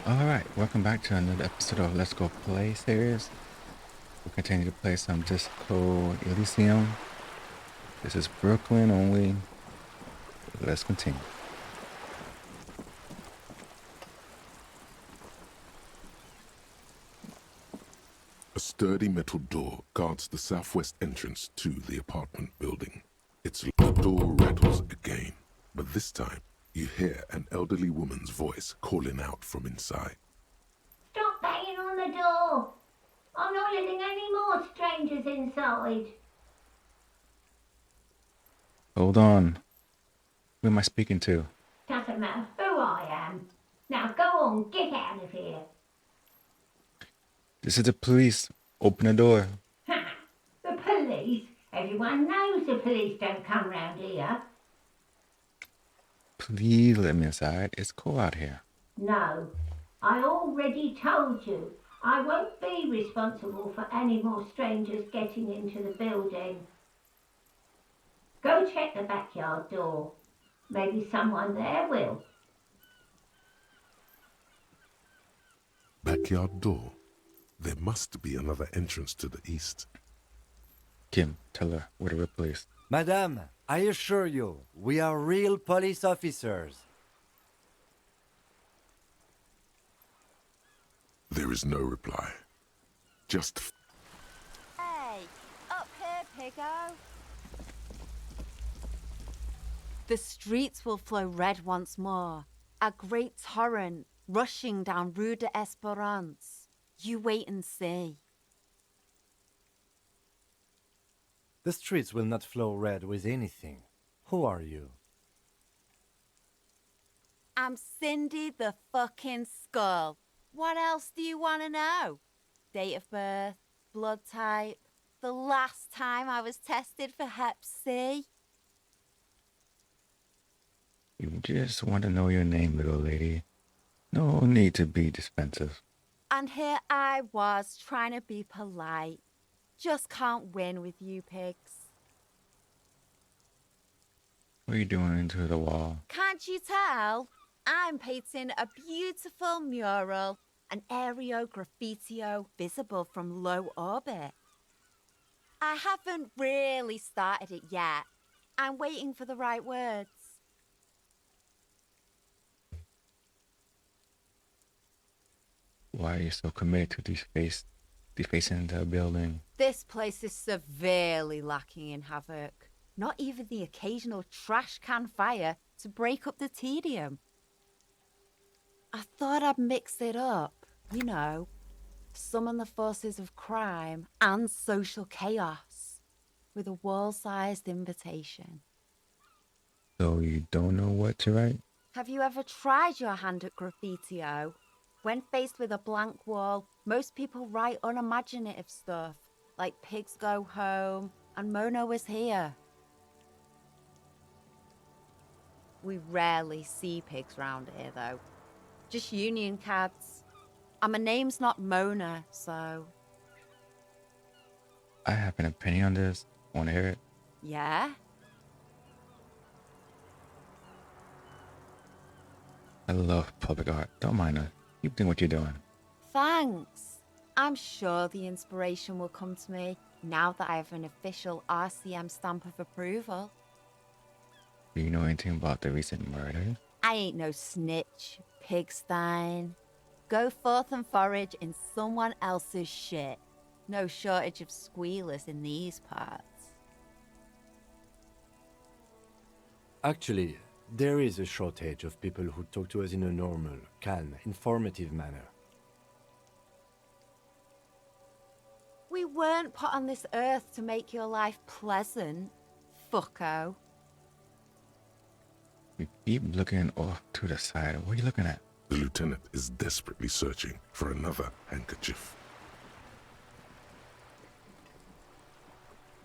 Alright, welcome back to another episode of Let's Go Play series. We'll continue to play some Disco Elysium. This is Brooklyn only. Let's continue. A sturdy metal door guards the southwest entrance to the apartment building. The door rattles again, but this time you hear an elderly woman's voice calling out from inside. Stop banging on the door! I'm not letting any more strangers inside. Hold on. Who am I speaking to? Doesn't matter who I am. Now go on, get out of here. This is the police. Open the door. Ha! The police? Everyone knows the police don't come round here. Please let me inside. It's cold out here. No, I already told you. I won't be responsible for any more strangers getting into the building. Go check the backyard door. Maybe someone there will. Backyard door. There must be another entrance to the east. Kim, tell her we're the real police. Madame, I assure you, we are real police officers. There is no reply. Just Hey, up here, Piggo. The streets will flow red once more, a great torrent rushing down Rue de Esperance. You wait and see. The streets will not flow red with anything. Who are you? I'm Cindy the fucking Skull. What else do you want to know? Date of birth, blood type, the last time I was tested for Hep C. You just want to know your name, little lady. No need to be defensive. And here I was trying to be polite. Just can't win with you pigs. What are you doing into the wall? Can't you tell? I'm painting a beautiful mural, an aereo graffitio visible from low orbit. I haven't really started it yet. I'm waiting for the right words. Why are you so committed to defacing the building? This place is severely lacking in havoc. Not even the occasional trash can fire to break up the tedium. I thought I'd mix it up, you know, summon the forces of crime and social chaos with a wall-sized invitation. So you don't know what to write? Have you ever tried your hand at graffitio? When faced with a blank wall, most people write unimaginative stuff, like pigs go home and Mona was here. We rarely see pigs round here, though. Just union cabs. And my name's not Mona, so... I have an opinion on this. Want to hear it? Yeah? I love public art. Don't mind us. Keep doing what you're doing. Thanks. I'm sure the inspiration will come to me now that I have an official RCM stamp of approval. Do you know anything about the recent murder? I ain't no snitch, pigstein. Go forth and forage in someone else's shit. No shortage of squealers in these parts. Actually, there is a shortage of people who talk to us in a normal, calm, informative manner. We weren't put on this earth to make your life pleasant, fucko. You keep looking off to the side. What are you looking at? the lieutenant is desperately searching for another handkerchief.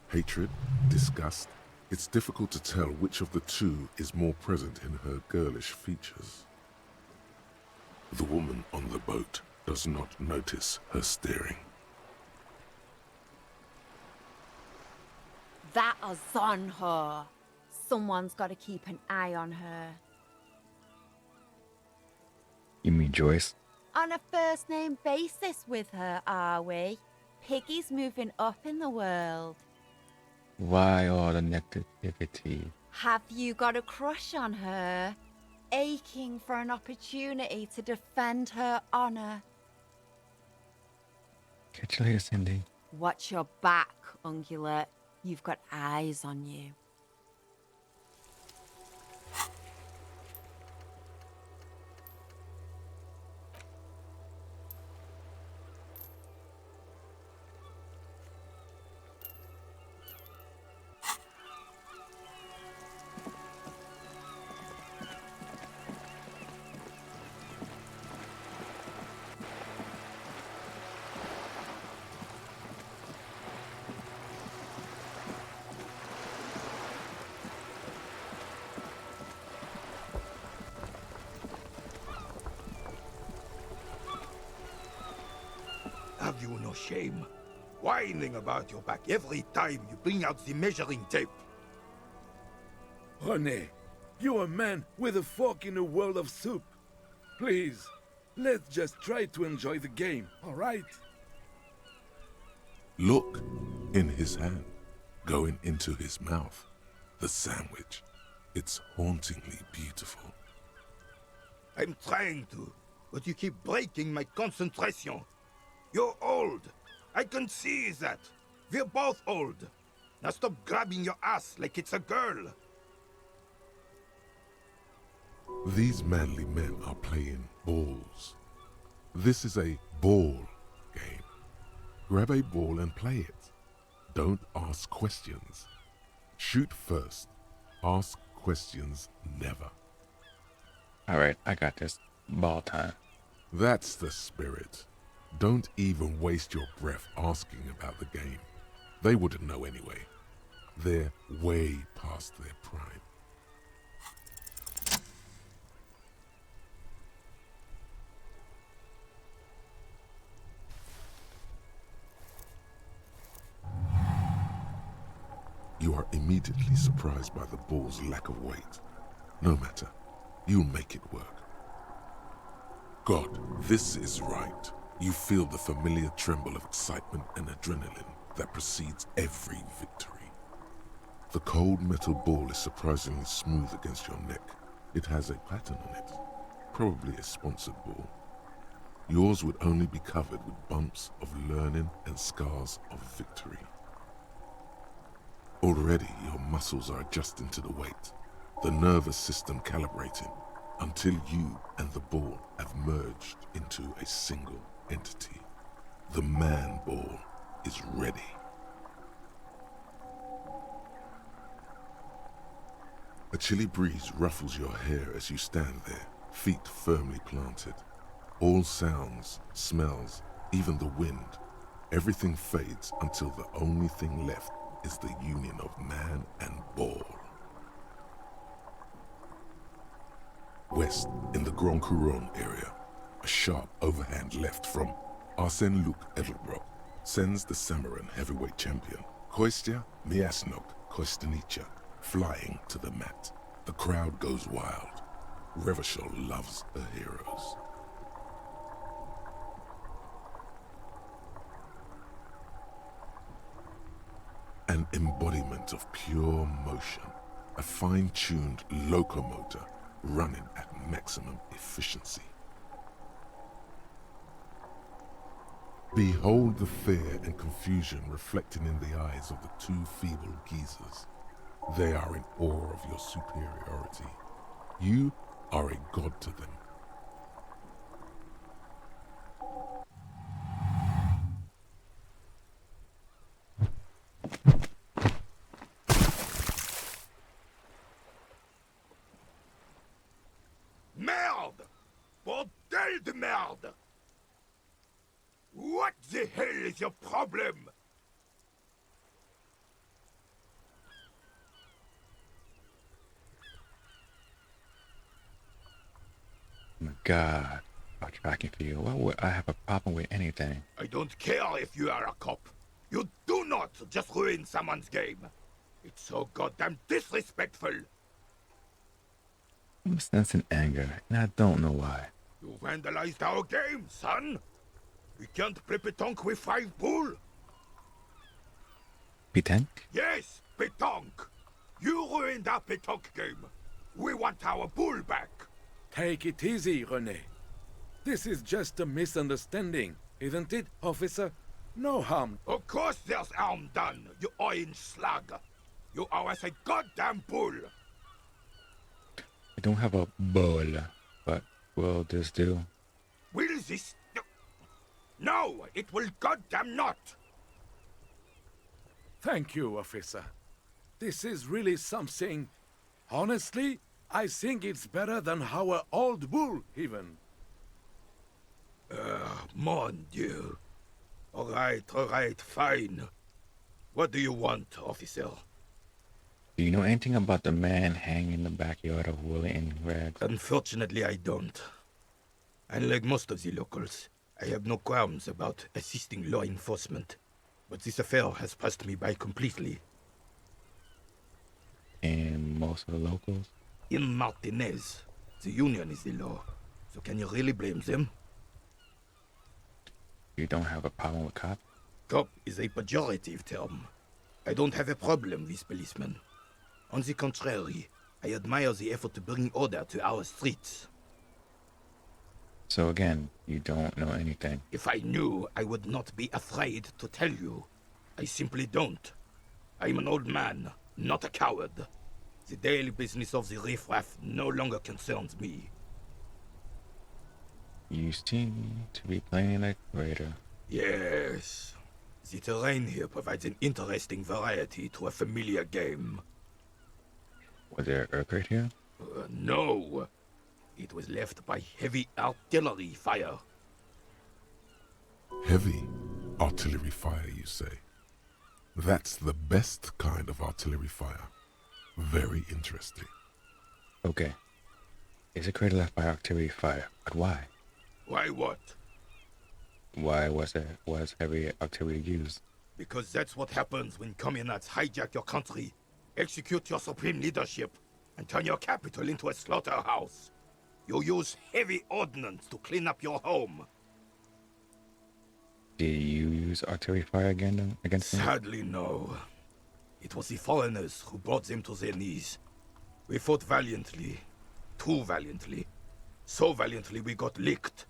Hatred, disgust, it's difficult to tell which of the two is more present in her girlish features. The woman on the boat does not notice her staring. That is on her. Someone's got to keep an eye on her. You mean Joyce? on a first name basis with her, are we? Piggy's moving up in the world. Why all the negativity? Have you got a crush on her? Aching for an opportunity to defend her honor. Catch you later, Cindy. Watch your back, Ungulate. You've got eyes on you. Have you no shame? Whining about your back every time you bring out the measuring tape. René, you're a man with a fork in a world of soup. Please, let's just try to enjoy the game, all right? Look, in his hand, going into his mouth, the sandwich. It's hauntingly beautiful. I'm trying to, but you keep breaking my concentration. You're old. I can see that. We're both old. Now stop grabbing your ass like it's a girl. These manly men are playing balls. This is a ball game. Grab a ball and play it. Don't ask questions. Shoot first. Ask questions never. All right, I got this. Ball time. That's the spirit. Don't even waste your breath asking about the game. They wouldn't know anyway. They're way past their prime. You are immediately surprised by the ball's lack of weight. No matter, you'll make it work. God, this is right. You feel the familiar tremble of excitement and adrenaline that precedes every victory. The cold metal ball is surprisingly smooth against your neck. It has a pattern on it, probably a sponsored ball. Yours would only be covered with bumps of learning and scars of victory. Already your muscles are adjusting to the weight, the nervous system calibrating, until you and the ball have merged into a single entity. The man ball is ready. A chilly breeze ruffles your hair as you stand there, feet firmly planted. All sounds, smells, even the wind, everything fades until the only thing left is the union of man and ball. West, in the Grand Couronne area, a sharp overhand left from Arsène-Luc Edelbrock sends the Samaran heavyweight champion, Kostya Miasnok Kostanica, flying to the mat. The crowd goes wild. Revachol loves her heroes. An embodiment of pure motion, a fine-tuned locomotor running at maximum efficiency. Behold the fear and confusion reflecting in the eyes of the two feeble geezers. They are in awe of your superiority. You are a god to them. Merde! Bordel de merde! What the hell is your problem? Oh my God. I'm tracking for you. Why would I have a problem with anything? I don't care if you are a cop. You do not just ruin someone's game. It's so goddamn disrespectful. I'm sensing anger, and I don't know why. You vandalized our game, son. We can't play pétanque with 5 bull. Petanque? Yes, pétanque. You ruined our pétanque game. We want our bull back. Take it easy, René. This is just a misunderstanding, isn't it, officer? No harm. Of course there's harm done, you orange slug. You owe us a goddamn bull. I don't have a bull, but will this do? Will this... No, it will goddamn not. Thank you, officer. This is really something. Honestly, I think it's better than our old bull, even. Mon Dieu. All right, fine. What do you want, officer? Do you know anything about the man hanging in the backyard of Willie in rags? Unfortunately, I don't. Unlike most of the locals, I have no qualms about assisting law enforcement. But this affair has passed me by completely. And most of the locals? In Martinez, the union is the law. So can you really blame them? You don't have a problem with cops? Cop is a pejorative term. I don't have a problem with policemen. On the contrary, I admire the effort to bring order to our streets. So again, you don't know anything. If I knew, I would not be afraid to tell you. I simply don't. I'm an old man, not a coward. The daily business of the riffraff no longer concerns me. You seem to be playing a creator. Yes. The terrain here provides an interesting variety to a familiar game. Was there an earthquake here? No. It was left by heavy artillery fire. Heavy artillery fire, you say? That's the best kind of artillery fire. Very interesting. Okay. Is a crater left by artillery fire, but why? Why what? Why was heavy artillery used? Because that's what happens when communists hijack your country, execute your supreme leadership, and turn your capital into a slaughterhouse. You use heavy ordnance to clean up your home. Did you use artillery fire against them? Sadly, no. It was the foreigners who brought them to their knees. We fought valiantly. Too valiantly. So valiantly we got licked.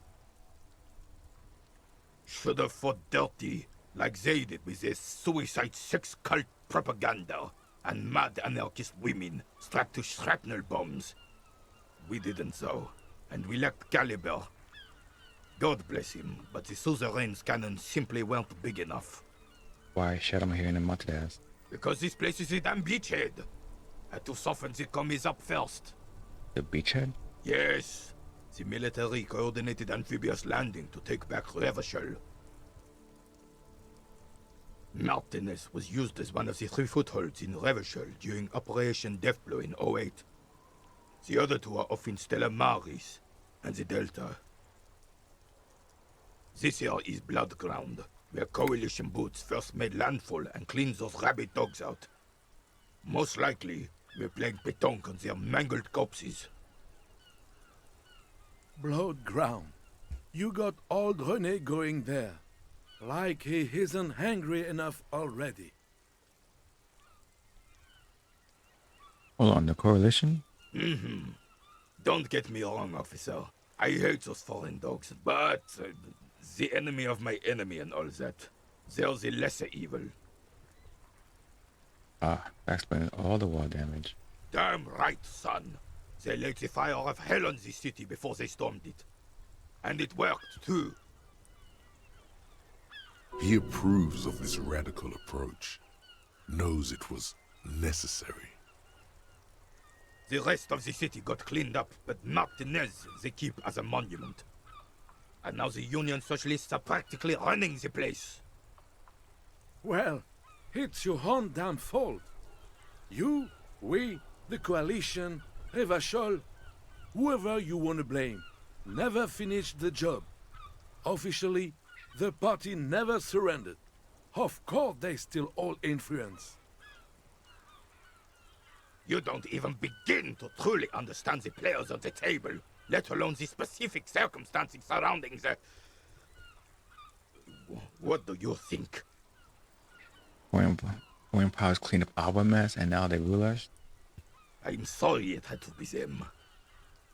Should have fought dirty, like they did with their suicide sex cult propaganda and mad anarchist women strapped to shrapnel bombs. We didn't though, and we lacked caliber. God bless him, but the suzerain's cannons simply weren't big enough. Why shut them here in Martinez? Because this place is a damn beachhead. Had to soften the commies up first. The beachhead? Yes. The military coordinated amphibious landing to take back Revachol. Martinez was used as one of the 3 footholds in Revachol during Operation Deathblow in 08. The other 2 are off in Stella Maris and the Delta. This here is Blood Ground, where coalition boots first made landfall and cleaned those rabid dogs out. Most likely, we're playing pétanque on their mangled corpses. Blood ground. You got old René going there. Like he isn't hungry enough already. Hold on, the coalition? Don't get me wrong, officer. I hate those foreign dogs, but the enemy of my enemy and all that. They're the lesser evil. Ah, that explains all the wall damage. Damn right, son. They laid the fire of hell on the city before they stormed it. And it worked, too. He approves of this radical approach. Knows it was necessary. The rest of the city got cleaned up, but Martinez they keep as a monument. And now the Union Socialists are practically running the place. Well, it's your own damn fault. You, we, the coalition, Revachol, whoever you want to blame, never finished the job. Officially, the party never surrendered. Of course they still hold influence. You don't even begin to truly understand the players on the table. let alone the specific circumstances surrounding the... What do you think? Foreign powers cleaned up our mess and now they rule us? I'm sorry it had to be them.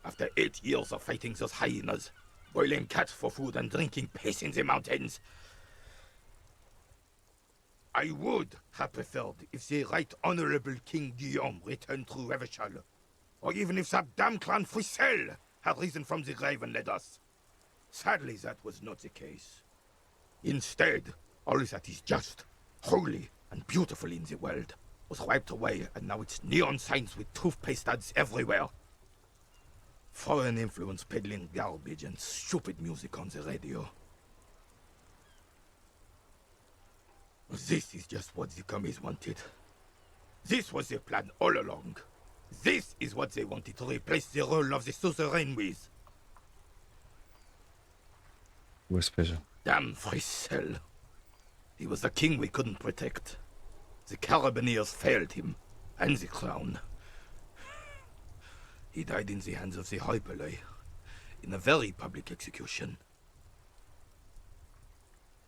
After 8 years of fighting those hyenas, boiling cats for food and drinking piss in the mountains, I would have preferred if the Right Honorable King Guillaume returned through Revachol, or even if that damn clan Frissel had risen from the grave and led us. Sadly, that was not the case. Instead, all that is just, holy, and beautiful in the world was wiped away, and now it's neon signs with toothpaste ads everywhere. Foreign influence peddling garbage and stupid music on the radio. This is just what the commies wanted. This was their plan all along. This is what they wanted to replace the role of the suzerain with. What's special? Damn Frissel. He was the king we couldn't protect. The Carabineers failed him, and the crown. He died in the hands of the Hyperlay, in a very public execution.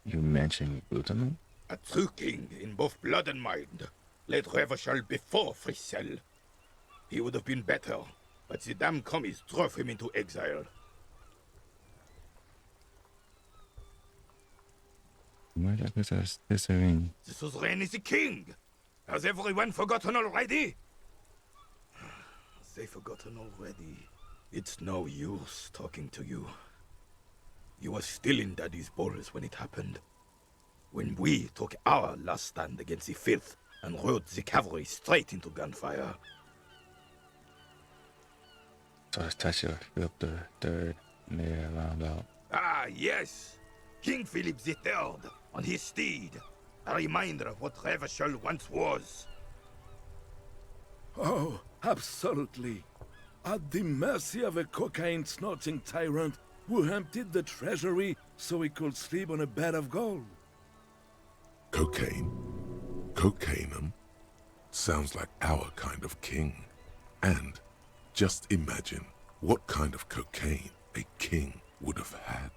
You mentioned Glutamine? A true king in both blood and mind led Revachol before Frissel. He would have been better, but the damn commies drove him into exile. The The suzerain is the king! Has everyone forgotten already? They forgotten already. It's no use talking to you. You were still in Daddy's balls when it happened. When we took our last stand against the filth and rode the cavalry straight into gunfire. So it's touchy Philip the Third and they're around out. Ah, yes! King Philip III, on his steed. A reminder of what Revachol once was. Oh, absolutely. At the mercy of a cocaine-snorting tyrant who emptied the treasury so he could sleep on a bed of gold. Cocaine? Cocainum? Sounds like our kind of king. And just imagine what kind of cocaine a king would have had.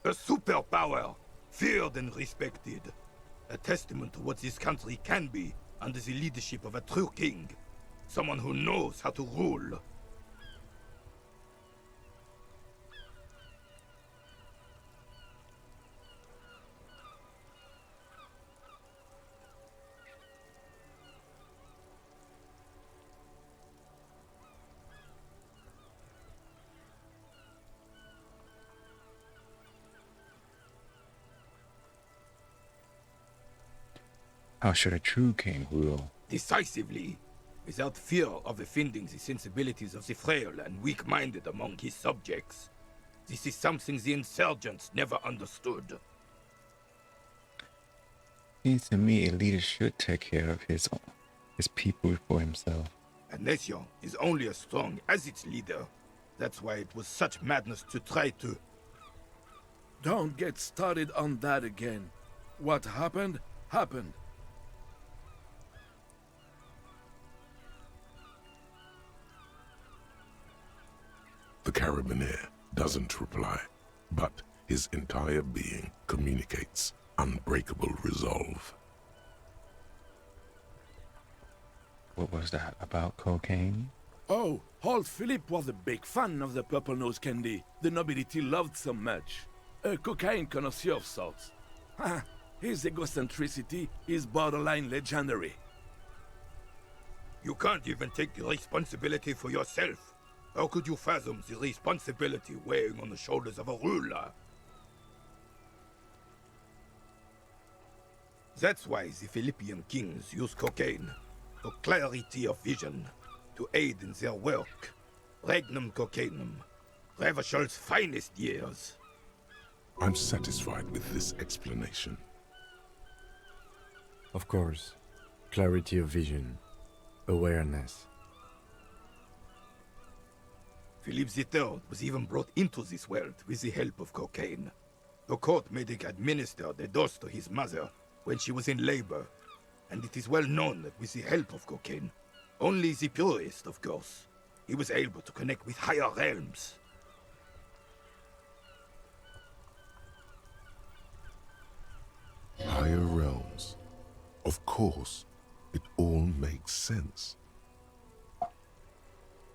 A superpower, feared and respected. A testament to what this country can be under the leadership of a true king. Someone who knows how to rule. How should a true king rule? Decisively, without fear of offending the sensibilities of the frail and weak-minded among his subjects. This is something the insurgents never understood. Seems to me a leader should take care of his people before himself. A nation is only as strong as its leader. That's why it was such madness to try to... Don't get started on that again. What happened, happened. The Carabineer doesn't reply, but his entire being communicates unbreakable resolve. What was that about cocaine? Oh, old Philip was a big fan of the purple nose candy the nobility loved so much. A cocaine connoisseur of sorts. His egocentricity is borderline legendary. You can't even take responsibility for yourself. How could you fathom the responsibility weighing on the shoulders of a ruler? That's why the Philippian kings use cocaine, for clarity of vision, to aid in their work. Regnum cocainum, Revachol's finest years. I'm satisfied with this explanation. Of course, clarity of vision, awareness. Philip III was even brought into this world with the help of cocaine. The court medic administered a dose to his mother when she was in labor, and it is well known that with the help of cocaine, only the purest, of course, He was able to connect with higher realms. Higher realms. Of course, it all makes sense.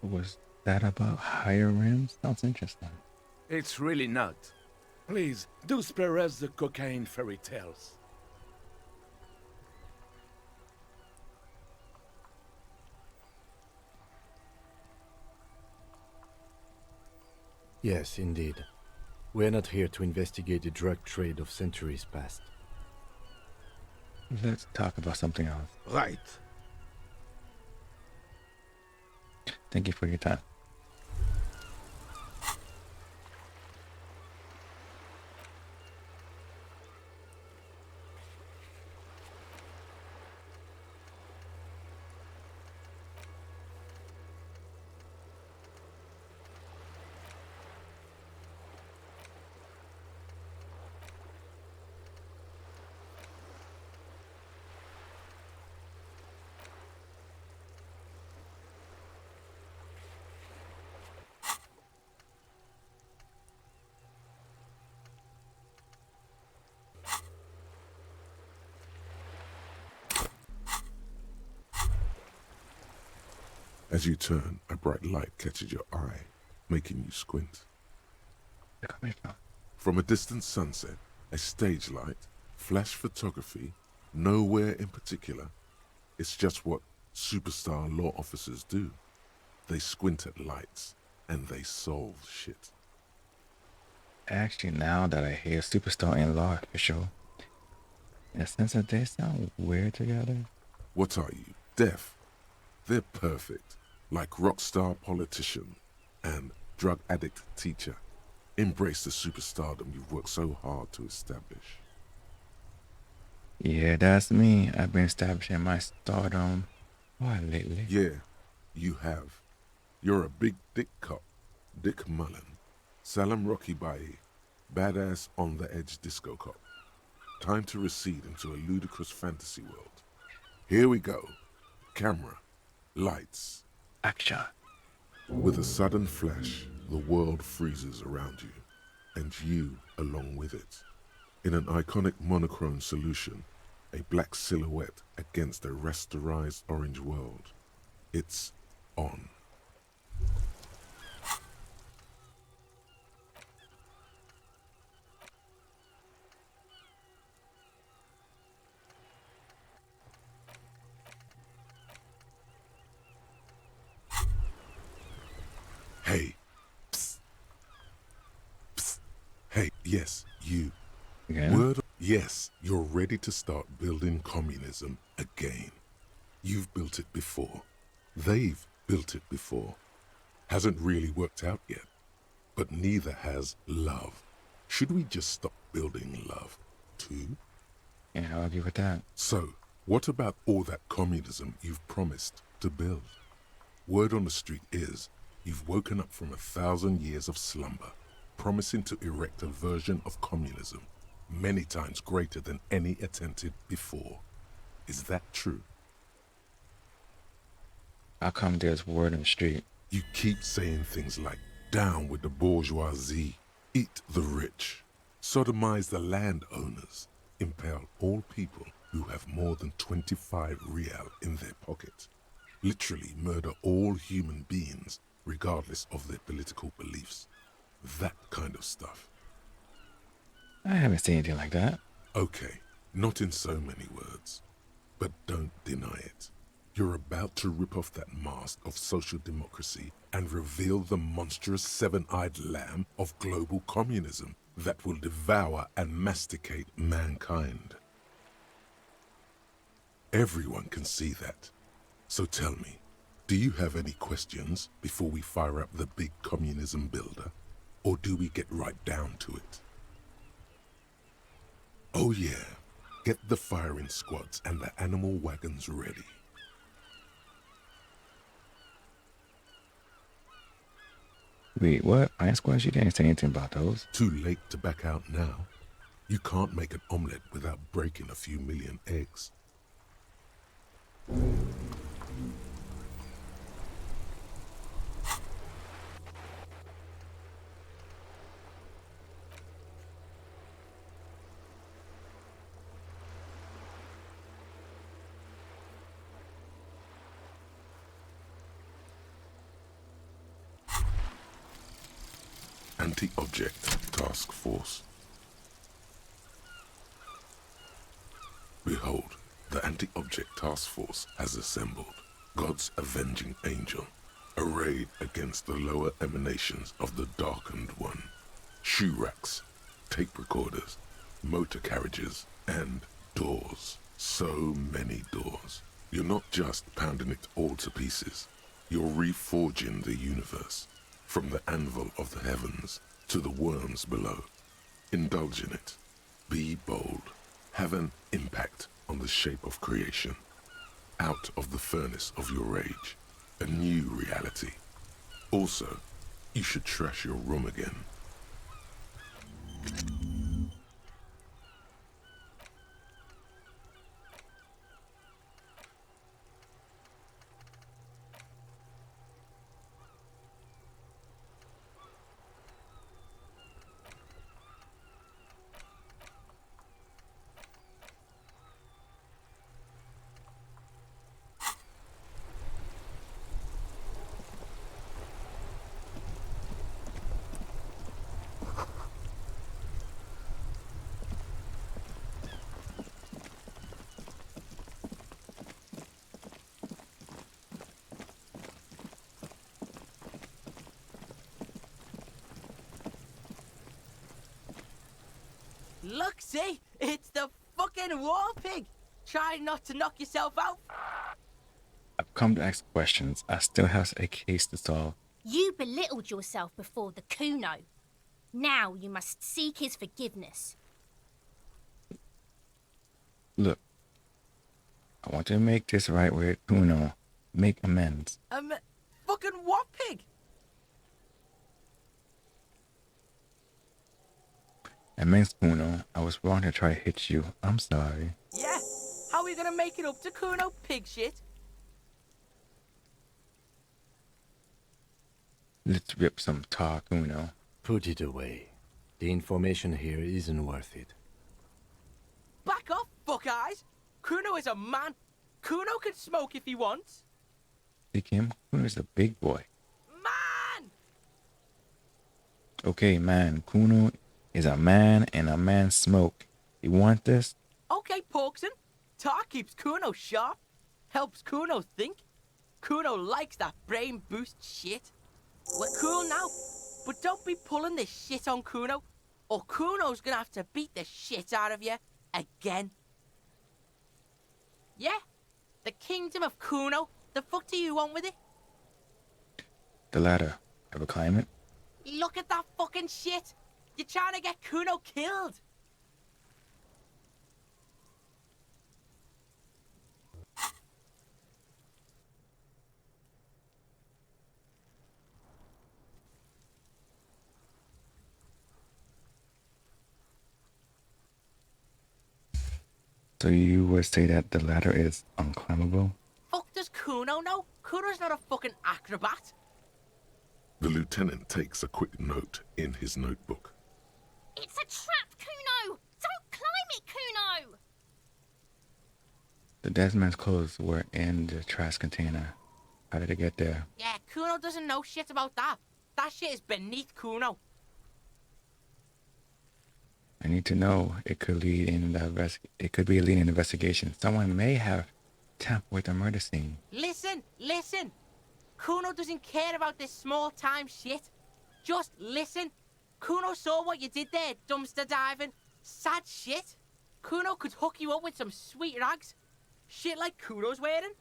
Was that about higher rims? Sounds interesting. It's really not. Please, do spare us the cocaine fairy tales. Yes, indeed. We're not here to investigate the drug trade of centuries past. Let's talk about something else. Right. Thank you for your time. As you turn, a bright light catches your eye, making you squint. Where it coming from? From a distant sunset, a stage light, flash photography, nowhere in particular. It's just what superstar law officers do. They squint at lights, and they solve shit. Actually, now that I hear superstar and law official, in a sense that they sound weird together. What are you, deaf? They're perfect, like rock star politician and drug addict teacher. Embrace the superstardom you've worked so hard to establish. Yeah, that's me. I've been establishing my stardom lately. Yeah, you have. You're a big dick cop, Dick Mullen, Salam Rocky Bayi, badass on the edge disco cop. Time to recede into a ludicrous fantasy world. Here we go. Camera, lights. Action. With a sudden flash, the world freezes around you, and you along with it. In an iconic monochrome solution, a black silhouette against a rasterized orange world. It's on. Hey. Psst. Psst. Hey, yes, you. Yeah. Word. Yes, you're ready to start building communism again. You've built it before. They've built it before. Hasn't really worked out yet. But neither has love. Should we just stop building love, too? Can't argue with that. So, what about all that communism you've promised to build? Word on the street is, you've woken up from 1,000 years of slumber, promising to erect a version of communism many times greater than any attempted before. Is that true? How come there's word on the street? You keep saying things like, down with the bourgeoisie, eat the rich, sodomize the landowners, impale all people who have more than 25 real in their pocket, literally murder all human beings regardless of their political beliefs. That kind of stuff. I haven't seen anything like that. Okay, not in so many words, but don't deny it. You're about to rip off that mask of social democracy and reveal the monstrous seven-eyed lamb of global communism that will devour and masticate mankind. Everyone can see that. So tell me, do you have any questions before we fire up the big communism builder? Or do we get right down to it? Oh yeah, get the firing squads and the animal wagons ready. Wait, what? Iron Squash? You didn't say anything about those. Too late to back out now. You can't make an omelette without breaking a few million eggs. Anti-Object Task Force. Behold, the Anti-Object Task Force has assembled. God's avenging angel, arrayed against the lower emanations of the Darkened One. Shoe racks, tape recorders, motor carriages, and doors. So many doors. You're not just pounding it all to pieces. You're reforging the universe, from the anvil of the heavens to the worms below. Indulge in it. Be bold. Have an impact on the shape of creation. Out of the furnace of your rage. A new reality. Also, you should trash your room again. Look, see? It's the fucking war pig! Try not to knock yourself out. I've come to ask questions. I still have a case to solve. You belittled yourself before the Kuno. Now you must seek his forgiveness. Look, I want to make this right with Kuno. Make amends. Fucking war pig! Amends, Kuno. I was wrong to try to hit you. I'm sorry. Yeah? How are we gonna make it up to Kuno, pig shit? Let's rip some talk, Kuno. Put it away. The information here isn't worth it. Back off, fuck eyes! Kuno is a man. Kuno can smoke if he wants. See, Kim? Kuno's a big boy. Man! Okay, man. Kuno is a man and a man smoke. You want this? Okay, Porkson. Tar keeps Kuno sharp. Helps Kuno think. Kuno likes that brain boost shit. We're cool now, but don't be pulling this shit on Kuno, or Kuno's gonna have to beat the shit out of you again. Yeah? The kingdom of Kuno? The fuck do you want with it? The ladder. Ever climb it? Look at that fucking shit! You're trying to get Kuno killed! So you would say that the ladder is unclimbable? Fuck does Kuno know? Kuno's not a fucking acrobat. The lieutenant takes a quick note in his notebook. It's a trap, Kuno! Don't climb it, Kuno! The dead man's clothes were in the trash container. How did it get there? Yeah, Kuno doesn't know shit about that. That shit is beneath Kuno. I need to know. It could lead in the It could be a leading investigation. Someone may have tampered with the murder scene. Listen, listen. Kuno doesn't care about this small time shit. Just listen. Kuno saw what you did there, dumpster diving. Sad shit. Kuno could hook you up with some sweet rags. Shit like Kuno's wearing.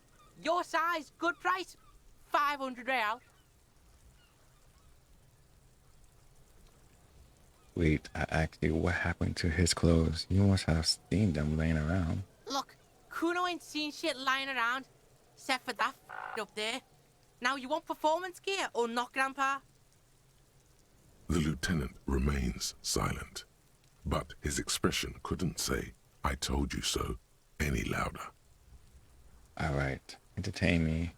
Your size, good price. 500 real. Wait, actually, what happened to his clothes? You must have seen them laying around. Look, Kuno ain't seen shit lying around. Except for that up there. Now, you want performance gear or not, Grandpa? The lieutenant remains silent, but his expression couldn't say, "I told you so," any louder. All right, entertain me.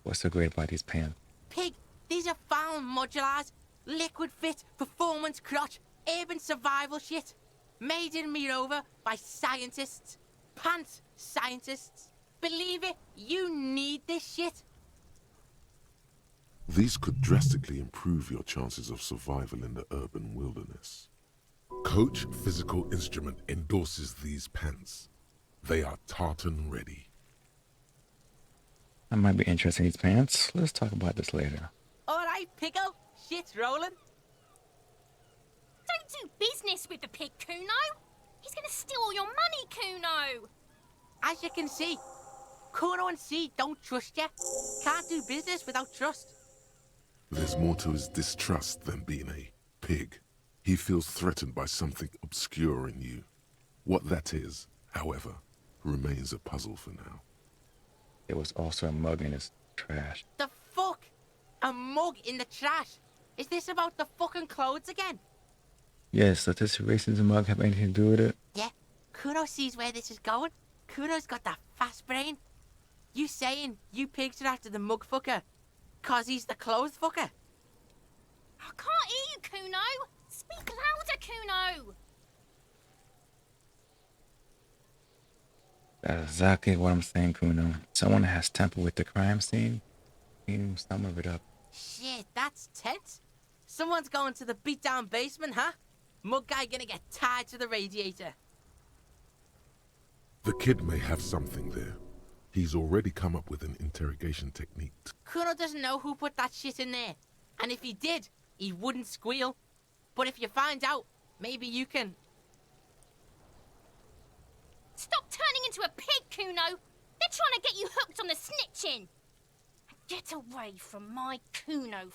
What's so great about these pants? Pig, these are found modulars. Liquid fit, performance crotch, urban survival shit. Made in Mirova by scientists. Pants scientists. Believe it, you need this shit. These could drastically improve your chances of survival in the urban wilderness. Coach Physical Instrument endorses these pants. They are tartan ready. I might be interested in these pants. Let's talk about this later. Alright, Pickle. Shit's rolling. Don't do business with the pig, Kuno. He's gonna steal all your money, Kuno. As you can see, Kuno and C don't trust you. Can't do business without trust. There's more to his distrust than being a pig. He feels threatened by something obscure in you. What that is, however, remains a puzzle for now. There was also a mug in his trash. The fuck? A mug in the trash? Is this about the fucking clothes again? Yes, does this racism mug have anything to do with it? Yeah, Kuno sees where this is going. Kuno's got that fast brain. You saying you pigs are after the mug fucker, 'cause he's the clothes fucker? I can't hear you, Kuno. Speak louder, Kuno. That's exactly what I'm saying, Kuno. Someone has tampered with the crime scene. Some of it up. Shit, that's tense. Someone's going to the beat-down basement, huh? Mug guy gonna get tied to the radiator. The kid may have something there. He's already come up with an interrogation technique. Kuno doesn't know who put that shit in there. And if he did, he wouldn't squeal. But if you find out, maybe you can... Stop turning into a pig, Kuno. They're trying to get you hooked on the snitching. Get away from my Kuno.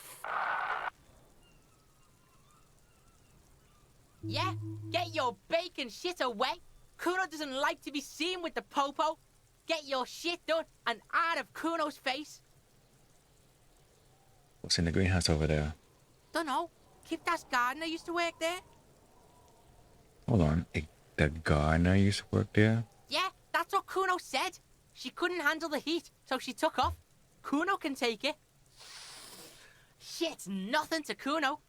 Yeah, get your bacon shit away. Kuno doesn't like to be seen with the popo. Get your shit done and out of Kuno's face. What's in the greenhouse over there? Dunno. Kipta's gardener used to work there. Hold on. The gardener used to work there? Yeah, that's what Kuno said. She couldn't handle the heat, so she took off. Kuno can take it. Shit's nothing to Kuno.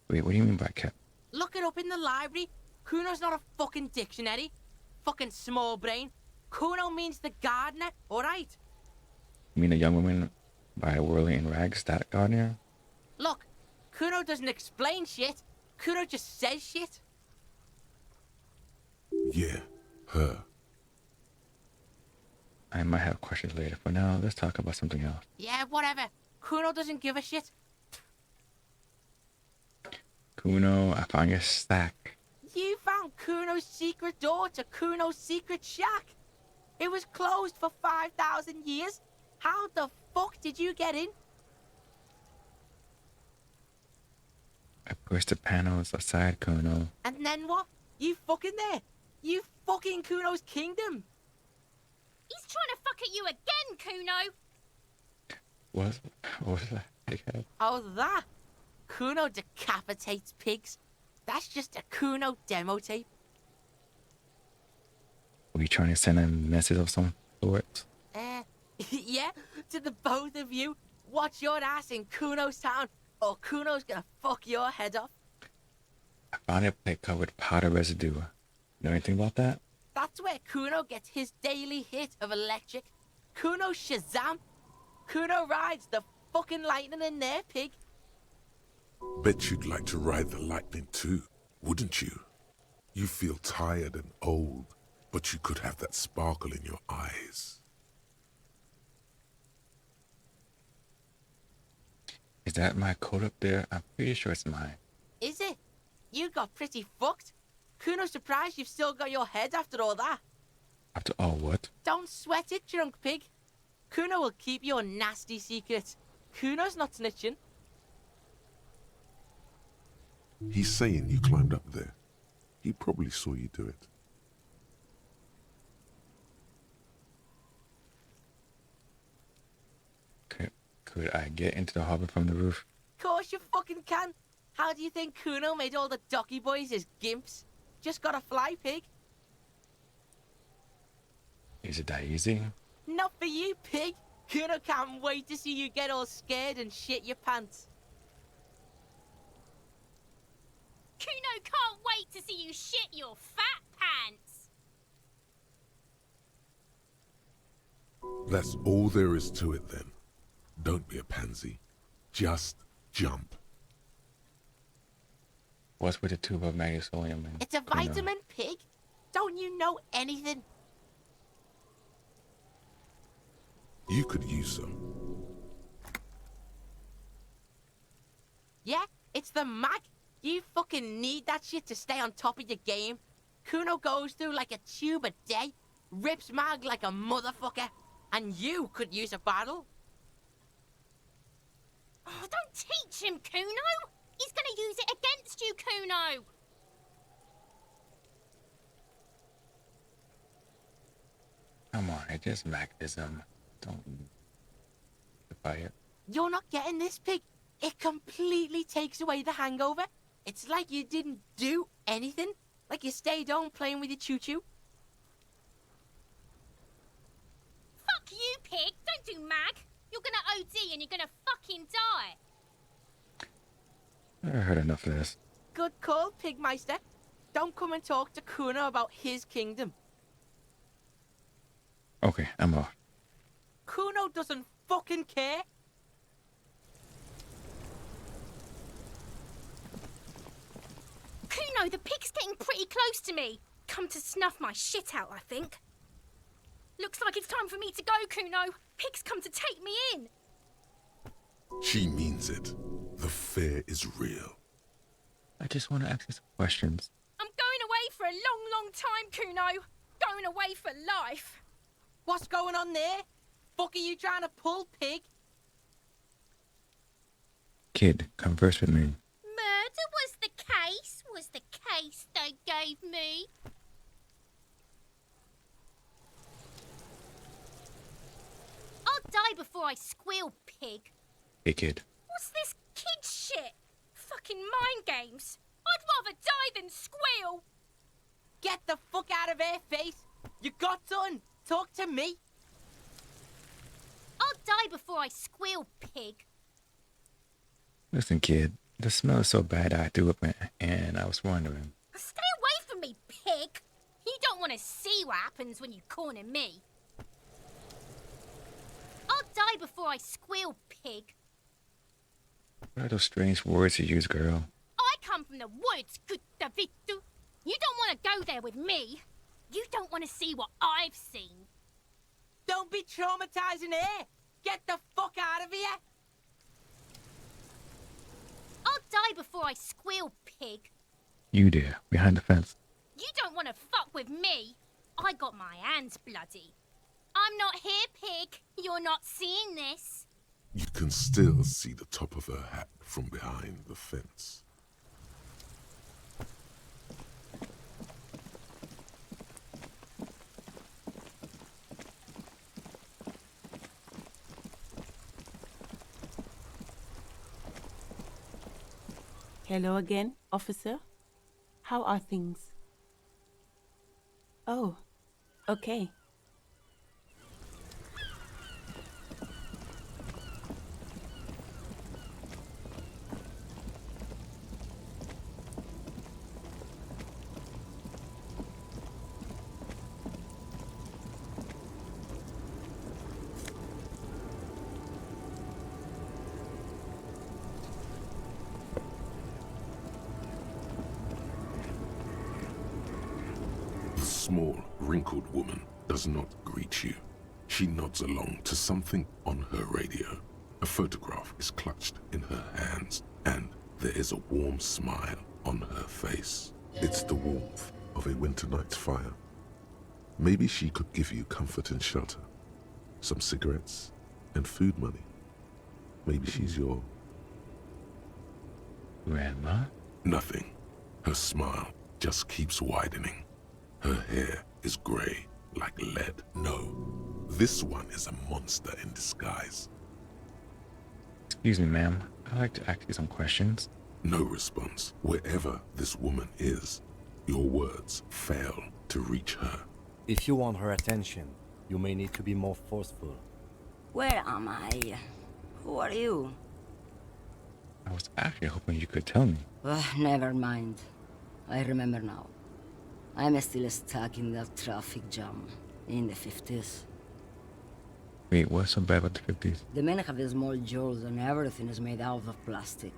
Wait, what do you mean by kept? Look it up in the library. Kuno's not a fucking dictionary. Fucking small brain. Kuno means the gardener, alright? You mean a young woman by whirling in rags, that gardener? Look, Kuno doesn't explain shit. Kuno just says shit. Yeah, her. I might have questions later. For now, let's talk about something else. Yeah, whatever. Kuno doesn't give a shit. Kuno, I found your stack. You found Kuno's secret door to Kuno's secret shack. It was closed for 5,000 years. How the fuck did you get in? I pushed the panels aside, Kuno. And then what? You fucking there. You fucking Kuno's kingdom. He's trying to fuck at you again, Kuno. What was that? Dickhead? Oh, that? Kuno decapitates pigs. That's just a Kuno demo tape. Were you trying to send a message of some sort? Yeah, to the both of you. Watch your ass in Kuno's town, or Kuno's gonna fuck your head off. I found a plate covered with powder residue. Know anything about that? That's where Kuno gets his daily hit of electric. Kuno Shazam. Kuno rides the fucking lightning in there, pig. Bet you'd like to ride the lightning too, wouldn't you? You feel tired and old, but you could have that sparkle in your eyes. Is that my coat up there? I'm pretty sure it's mine. Is it? You got pretty fucked. Kuno's surprised you've still got your head after all that. After all what? Don't sweat it, drunk pig. Kuno will keep your nasty secrets. Kuno's not snitching. He's saying you climbed up there. He probably saw you do it. Could I get into the harbor from the roof? Course you fucking can. How do you think Kuno made all the docky boys his gimps? Just gotta fly, pig. Is it that easy? Not for you, pig. Kuno can't wait to see you get all scared and shit your pants. Kuno can't wait to see you shit your fat pants. That's all there is to it then. Don't be a pansy. Just jump. What's with the tube of magnesium? It's a vitamin, pig. Don't you know anything? You could use some. Yeah, it's the mag. You fucking need that shit to stay on top of your game. Kuno goes through like a tube a day, rips mag like a motherfucker, and you could use a bottle. Oh, don't teach him, Kuno! He's gonna use it against you, Kuno! Come on, it's just magnetism. Don't buy it. You're not getting this, pig. It completely takes away the hangover. It's like you didn't do anything. Like you stayed home playing with your choo-choo. Fuck you, pig! Don't do mag! You're gonna OD and you're gonna fucking die! I heard enough of this. Good call, Pigmeister. Don't come and talk to Kuno about his kingdom. Okay, I'm off. Kuno doesn't fucking care. Kuno, the pig's getting pretty close to me. Come to snuff my shit out, I think. Looks like it's time for me to go, Kuno. Pig's come to take me in. She means it. The fear is real. I just want to ask you some questions. I'm going away for a long, long time, Kuno. Going away for life. What's going on there? Fuck are you trying to pull, pig? Kid, converse with me. Murder was the case they gave me. I'll die before I squeal, pig. Hey, kid. What's this kid shit? Fucking mind games. I'd rather die than squeal. Get the fuck out of here, face. You got done. Talk to me. I'll die before I squeal, pig. Listen, kid. The smell is so bad I threw up and I was wondering. Stay away from me, pig. You don't want to see what happens when you corner me. I'll die before I squeal, pig. What are those strange words you use, girl? I come from the woods, good Davidu. You don't want to go there with me. You don't want to see what I've seen. Don't be traumatizing here. Get the fuck out of here. I'll die before I squeal, pig. You there, behind the fence. You don't want to fuck with me. I got my hands bloody. I'm not here, pig. You're not seeing this. You can still see the top of her hat from behind the fence. Hello again, officer. How are things? Oh, okay. The small, wrinkled woman does not greet you. She nods along to something on her radio. A photograph is clutched in her hands, and there is a warm smile on her face. It's the warmth of a winter night's fire. Maybe she could give you comfort and shelter, some cigarettes and food money. Maybe she's your... Grandma? Nothing. Her smile just keeps widening. Her hair is gray like lead. No, this one is a monster in disguise. Excuse me, ma'am. I'd like to ask you some questions. No response. Wherever this woman is, your words fail to reach her. If you want her attention, you may need to be more forceful. Where am I? Who are you? I was actually hoping you could tell me. Never mind. I remember now. I'm still stuck in that traffic jam in the 50s. Wait, what's so bad about the 50s? The men have small jaws and everything is made out of plastic.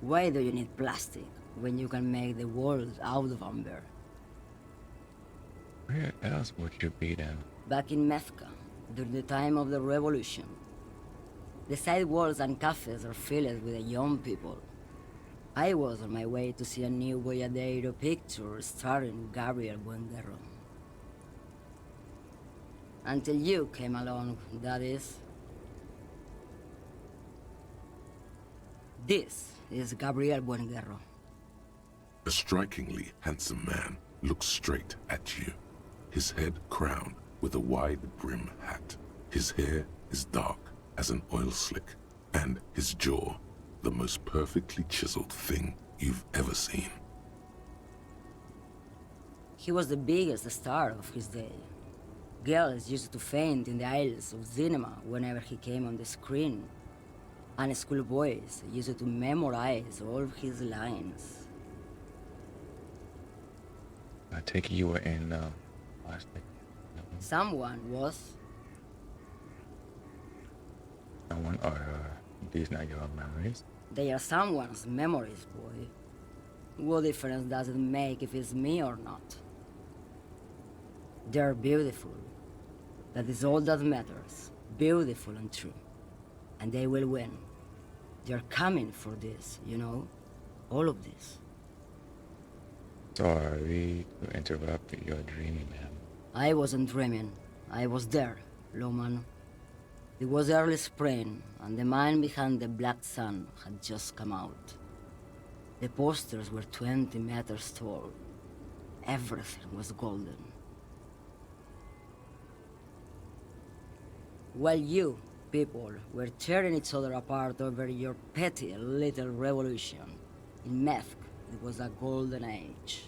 Why do you need plastic when you can make the world out of amber? Where else would you be then? Back in Mecca, during the time of the revolution, the sidewalks and cafes are filled with the young people. I was on my way to see a new Boyadero picture starring Gabriel Buenguerro. Until you came along, that is. This is Gabriel Buenguerro. A strikingly handsome man looks straight at you, his head crowned with a wide brim hat. His hair is dark as an oil slick, and his jaw the most perfectly chiseled thing you've ever seen. He was the biggest star of his day. Girls used to faint in the aisles of cinema whenever he came on the screen, and schoolboys used to memorize all of his lines. I take it you were in Someone was. someone or these not your memories. They are someone's memories, boy. What difference does it make if it's me or not? They're beautiful. That is all that matters. Beautiful and true. And they will win. They're coming for this, you know? All of this. Sorry to interrupt your dreaming, man. I wasn't dreaming. I was there, Loman. It was early spring, and the man behind the Black Sun had just come out. The posters were 20 meters tall. Everything was golden. While you, people, were tearing each other apart over your petty little revolution, in Meth, it was a golden age.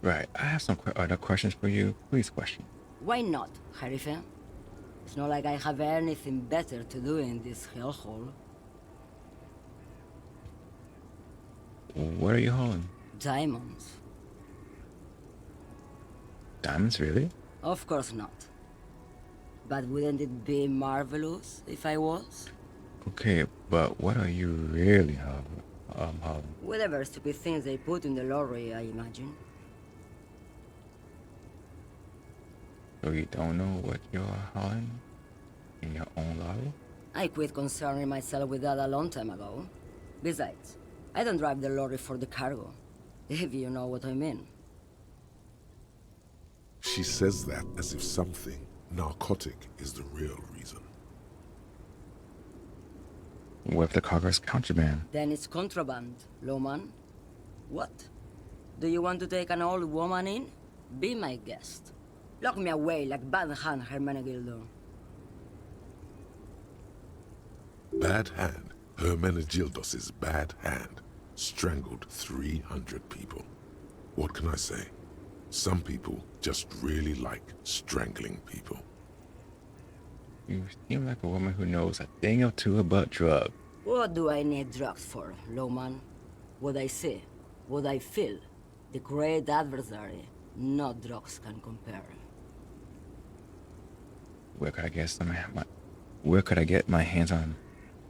Right, I have some other questions for you. Please question. Why not, Harife? It's not like I have anything better to do in this hellhole. What are you hauling? Diamonds. Diamonds, really? Of course not. But wouldn't it be marvelous if I was? Okay, but what are you really hauling? Whatever stupid things they put in the lorry, I imagine. So you don't know what you're hauling in your own lorry? I quit concerning myself with that a long time ago. Besides, I don't drive the lorry for the cargo, if you know what I mean. She says that as if something narcotic is the real reason. What if the cargo's contraband? Then it's contraband, Loman. What? Do you want to take an old woman in? Be my guest. Lock me away like Bad Hand Hermenegildo. Bad Hand, Hermenegildos's bad hand, strangled 300 people. What can I say? Some people just really like strangling people. You seem like a woman who knows a thing or two about drugs. What do I need drugs for, Loman? What I see, what I feel, the great adversary, no drugs can compare. Where could I get my hands on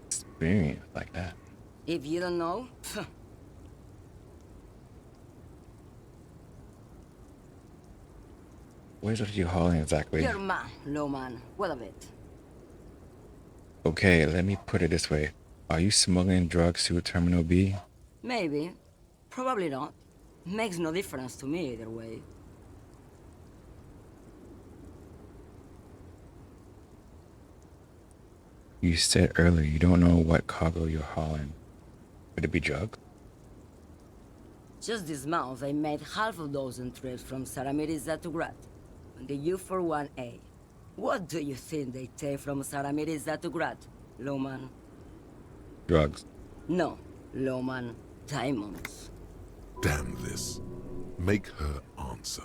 experience like that? If you don't know, What is it you hauling exactly? your man, Loman. What of it? Okay, let me put it this way. Are you smuggling drugs to Terminal B? Maybe. Probably not. Makes no difference to me either way. You said earlier you don't know what cargo you're hauling. Could it be drugs? Just this month, I made half a dozen trips from Saramiriza to Grat, on the U41A. What do you think they take from Saramiriza to Grat, Loman? Drugs. No, Loman. Diamonds. Damn this. Make her answer.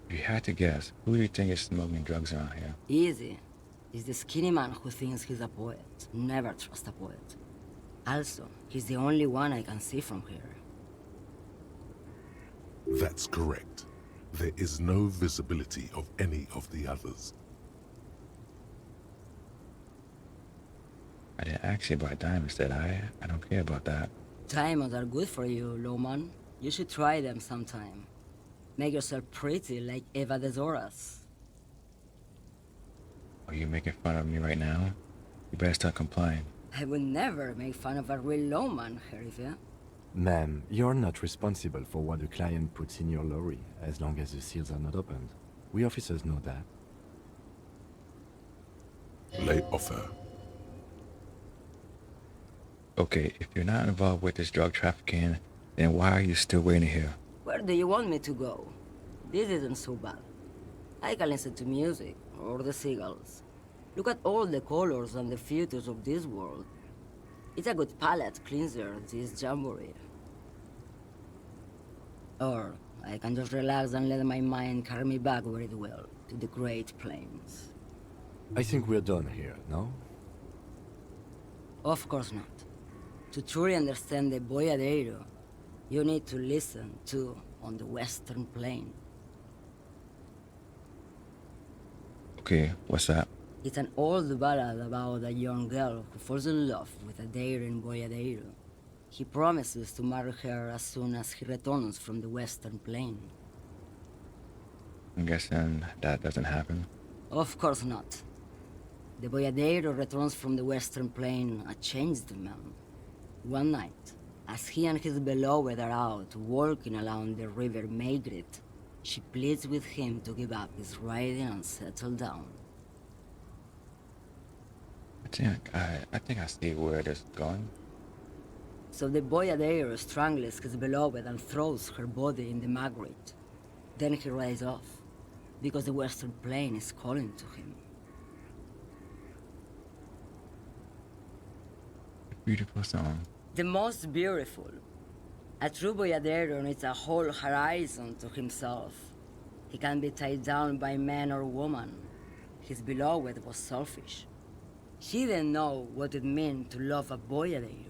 If you had to guess, who do you think is smuggling drugs around here? Easy. He's the skinny man who thinks he's a poet. Never trust a poet. Also, he's the only one I can see from here. That's correct. There is no visibility of any of the others. I didn't actually buy diamonds, did I? I don't care about that. Diamonds are good for you, Loman. You should try them sometime. Make yourself pretty like Eva de Zoras. Are you making fun of me right now? You better start complying. I would never make fun of a real Loman, Herifia. Ma'am, you're not responsible for what a client puts in your lorry, as long as the seals are not opened. We officers know that. Lay off her. Okay, if you're not involved with this drug trafficking, then why are you still waiting here? Where do you want me to go? This isn't so bad. I can listen to music, or the seagulls. Look at all the colors and the futures of this world. It's a good palate cleanser, this jamboree. Or I can just relax and let my mind carry me back where it will, to the Great Plains. I think we're done here, no? Of course not. To truly understand the Boyadero, you need to listen to On the Western Plain. Okay, what's that? It's an old ballad about a young girl who falls in love with a daring Boyadero. He promises to marry her as soon as he returns from the Western Plain. I'm guessing that doesn't happen. Of course not. The Boyadero returns from the Western Plain a changed man. One night, as he and his beloved are out walking along the river Maigret, she pleads with him to give up his riding and settle down. I think I see where this is going. So the Boyadero strangles his beloved and throws her body in the Maigret. Then he rides off, because the Western Plain is calling to him. Beautiful song. The most beautiful. A true Boyadero needs a whole horizon to himself. He can be tied down by man or woman. His beloved was selfish. She didn't know what it meant to love a Boyadero.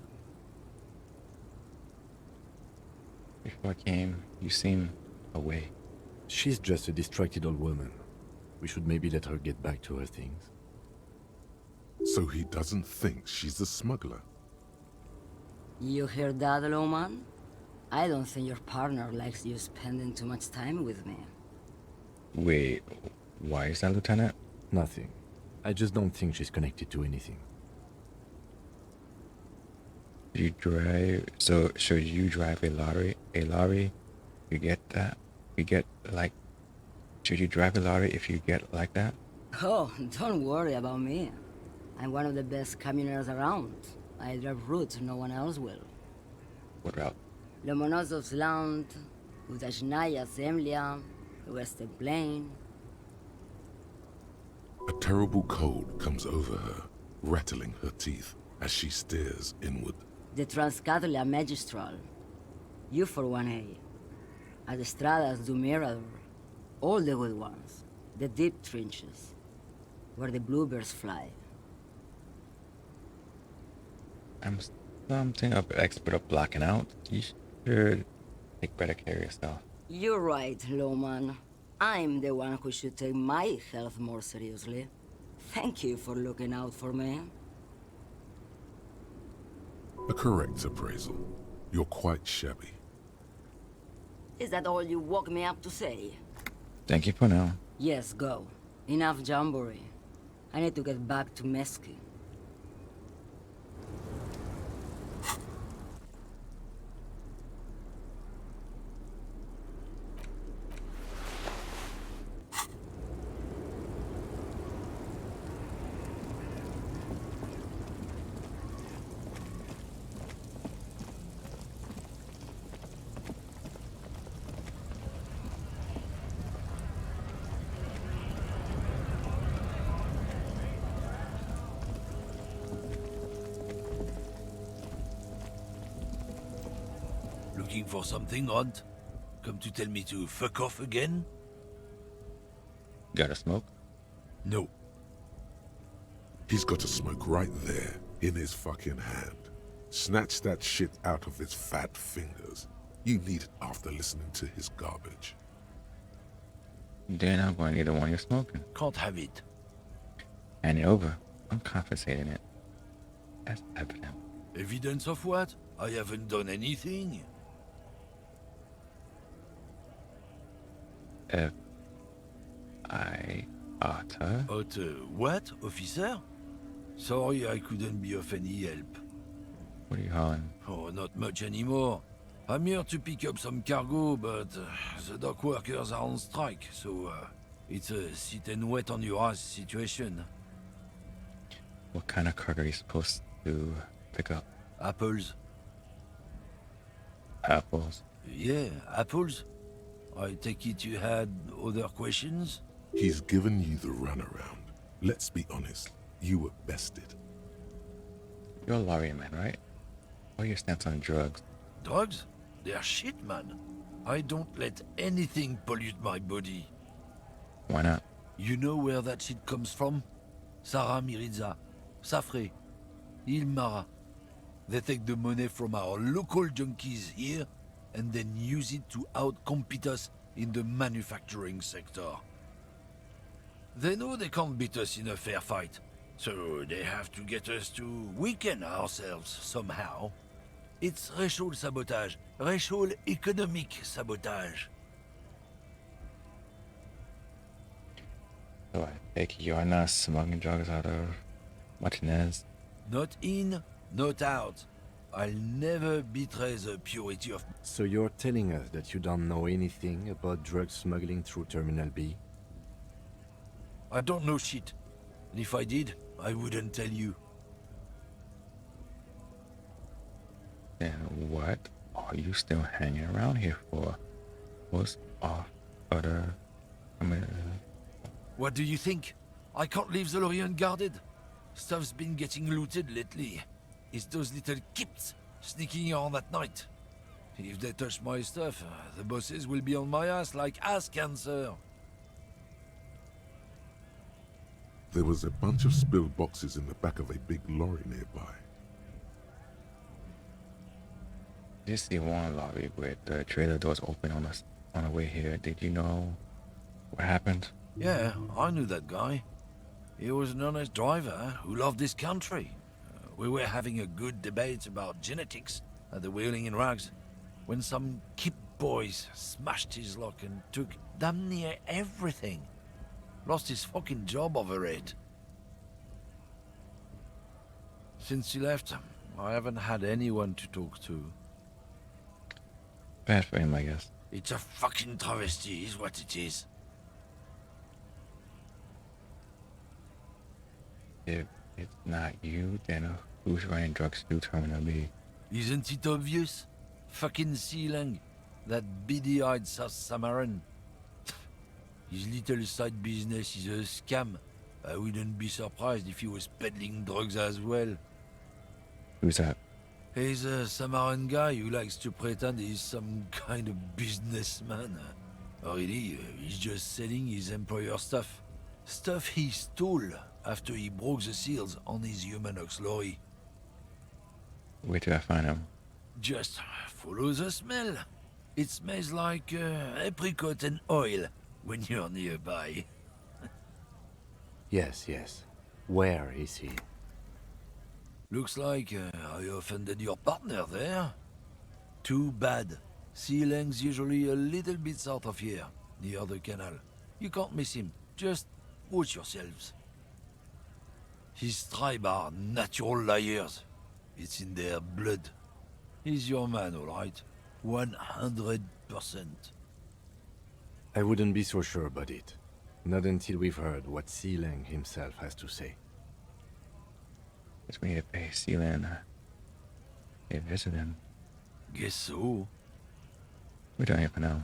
Before I came, you seemed away. She's just a distracted old woman. We should maybe let her get back to her things. So he doesn't think she's a smuggler. You hear that, Loman? I don't think your partner likes you spending too much time with me. Wait, why is that, Lieutenant? Nothing. I just don't think she's connected to anything. You drive, so should you drive a lorry? A lorry? You get that? You get, like, should you drive a lorry if you get like that? Oh, don't worry about me. I'm one of the best camioners around. I drive routes no one else will. What route? Lomonosov's Land, Udajnaya Zemlya, the Western Plain. A terrible cold comes over her, rattling her teeth as she stares inward. The Transcatalia Magistral. You for 1A. Adestradas du Mirador. All the good ones. The deep trenches. Where the bluebirds fly. I'm something of an expert of blacking out. You should take better care of yourself. You're right, Loman. I'm the one who should take my health more seriously. Thank you for looking out for me. A correct appraisal. You're quite shabby. Is that all you woke me up to say? Thank you for now. Yes, go. Enough jamboree. I need to get back to Mesky. Looking for something odd? Come to tell me to fuck off again? Got a smoke? No. He's got a smoke right there, in his fucking hand. Snatch that shit out of his fat fingers. You need it after listening to his garbage. Then I'm going to need the one you're smoking. Can't have it. Hand it over. I'm confiscating it. That's evident. Evidence of what? I haven't done anything. If I utter... What, officer? Sorry I couldn't be of any help. What are you hauling? Oh, not much anymore. I'm here to pick up some cargo, but the dock workers are on strike, so it's a sit and wait on your ass situation. What kind of cargo are you supposed to pick up? Apples. Apples? Yeah, apples. I take it you had other questions? He's given you the runaround. Let's be honest, you were bested. You're a lorry man, right? What are your stance on drugs? Drugs? They're shit, man. I don't let anything pollute my body. Why not? You know where that shit comes from? Sarah Miriza, Safre, Ilmara. They take the money from our local junkies here and then use it to outcompete us in the manufacturing sector. They know they can't beat us in a fair fight, so they have to get us to weaken ourselves somehow. It's racial sabotage, racial economic sabotage. So I take you're not smuggling drugs out of Martinez? Not in, not out. I'll never betray the purity of... So you're telling us that you don't know anything about drug smuggling through Terminal B? I don't know shit. And if I did, I wouldn't tell you. Then what are you still hanging around here for? What's off other... What do you think? I can't leave the lorry unguarded. Stuff's been getting looted lately. It's those little kips sneaking around at night. If they touch my stuff, the bosses will be on my ass like ass cancer. There was a bunch of spilled boxes in the back of a big lorry nearby. Just see one lorry with the trailer doors open on the way here. Did you know what happened? Yeah, I knew that guy. He was an honest driver who loved this country. We were having a good debate about genetics at the Wheeling in Rags when some kip boys smashed his lock and took damn near everything. Lost his fucking job over it. Since he left, I haven't had anyone to talk to. Bad for him, I guess. It's a fucking travesty, is what it is. If it's not you, then who's running drugs through Terminal B? Isn't it obvious? Fucking Sealang, that beady-eyed South Samaran. His little side business is a scam. I wouldn't be surprised if he was peddling drugs as well. Who's that? He's a Samaran guy who likes to pretend he's some kind of businessman. Really, he's just selling his employer stuff. Stuff he stole after he broke the seals on his Humanox lorry. Where did I find him? Just follow the smell. It smells like apricot and oil when you're nearby. Yes, yes. Where is he? Looks like I offended your partner there. Too bad. Sealang's usually a little bit south of here, near the canal. You can't miss him. Just watch yourselves. His tribe are natural liars. It's in their blood. He's your man, all right? 100%. I wouldn't be so sure about it. Not until we've heard what Sealang himself has to say. Guess we need to pay Sealand a visit him. Guess so. We're done here for now.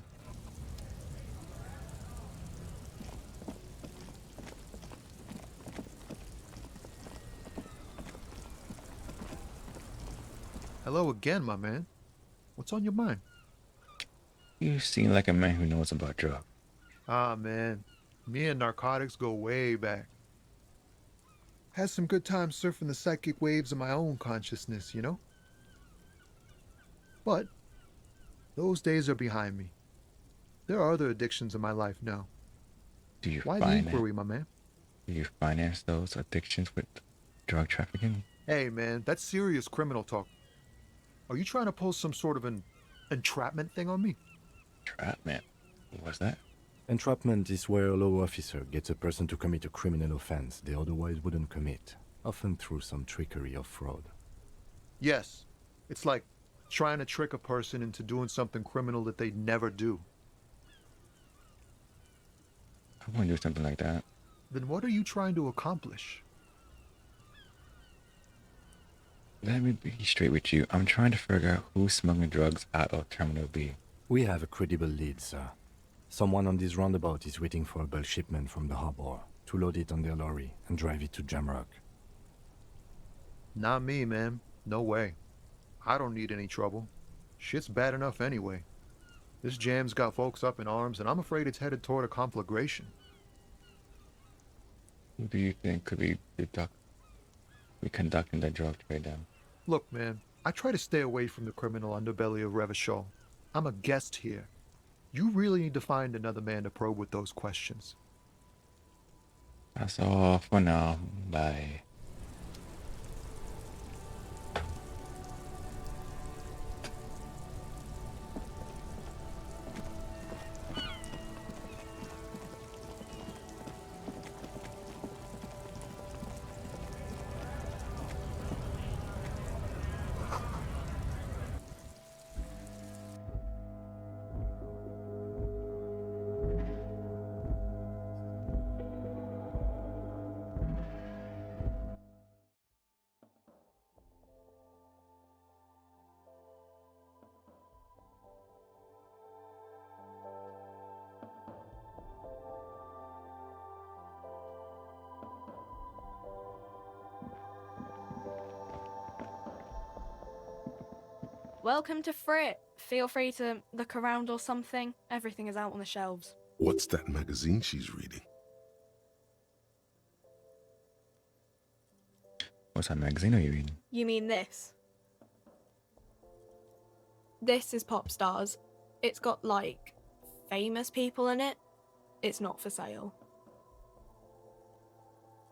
Hello again, my man. What's on your mind? You seem like a man who knows about drugs. Ah, man. Me and narcotics go way back. Had some good times surfing the psychic waves of my own consciousness, you know? But Those days are behind me. There are other addictions in my life now. Do you Why the finance? inquiry, my man? Do you finance those addictions with drug trafficking? Hey, man, that's serious criminal talk. Are you trying to pull some sort of an entrapment thing on me? Entrapment? What's that? Entrapment is where a law officer gets a person to commit a criminal offense they otherwise wouldn't commit, often through some trickery or fraud. Yes. It's like trying to trick a person into doing something criminal that they'd never do. I want to do something like that. Then what are you trying to accomplish? Let me be straight with you. I'm trying to figure out who's smuggling drugs out of Terminal B. We have a credible lead, sir. Someone on this roundabout is waiting for a bulk shipment from the harbor to load it on their lorry and drive it to Jamrock. Not me, man. No way. I don't need any trouble. Shit's bad enough anyway. This jam's got folks up in arms, and I'm afraid it's headed toward a conflagration. Who do you think could be conducting the drug trade then? Look, man, I try to stay away from the criminal underbelly of Revachol. I'm a guest here. You really need to find another man to probe with those questions. That's all for now. Bye. Welcome to Frit. Feel free to look around or something. Everything is out on the shelves. What's that magazine she's reading? What's that magazine are you reading? You mean this? This is Pop Stars. It's got, like, famous people in it. It's not for sale.